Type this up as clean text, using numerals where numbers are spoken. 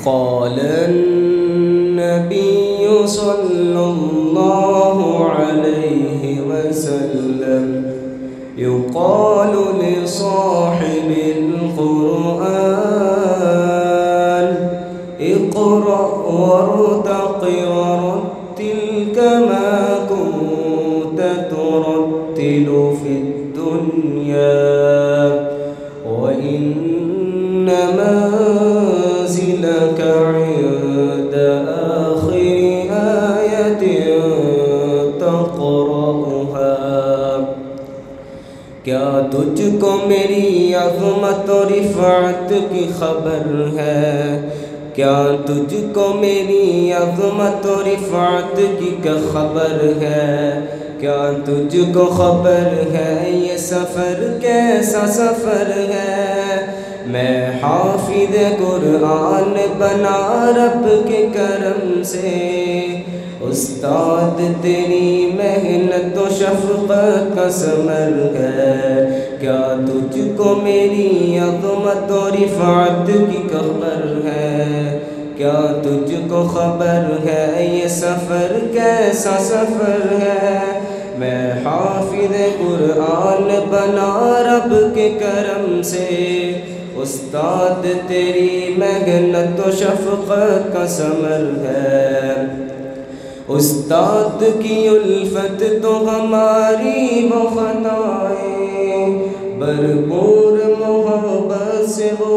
قال النبي صلى الله عليه وسلم يقال لصاحب القرآن اقرأ وارتق ورتل كما كنت ترتل في الدنيا وإن منزلك عند آخر آية تقرأها। क्या तुझको मेरी अज़मत और रिफ़अत की खबर है? क्या तुझको मेरी अज़मत और रिफ़अत की खबर है? क्या तुझको खबर है ये सफ़र कैसा सफ़र है? मैं हाफिज़ कुरान बना रब के करम से, उस्ताद तेरी मेहनत व शफ़क़त का समर है। क्या तुझको मेरी अज़मत और रिफ़अत की खबर है? क्या तुझको खबर है ये सफ़र कैसा सफ़र है? मैं हाफिज़ कुरान बना रब के करम से, उस्ताद तेरी मेहनत व शफ़क़त का समर है। उस्ताद की उल्फत तो हमारी वो खताएं, भरपूर मोहब्बत से वो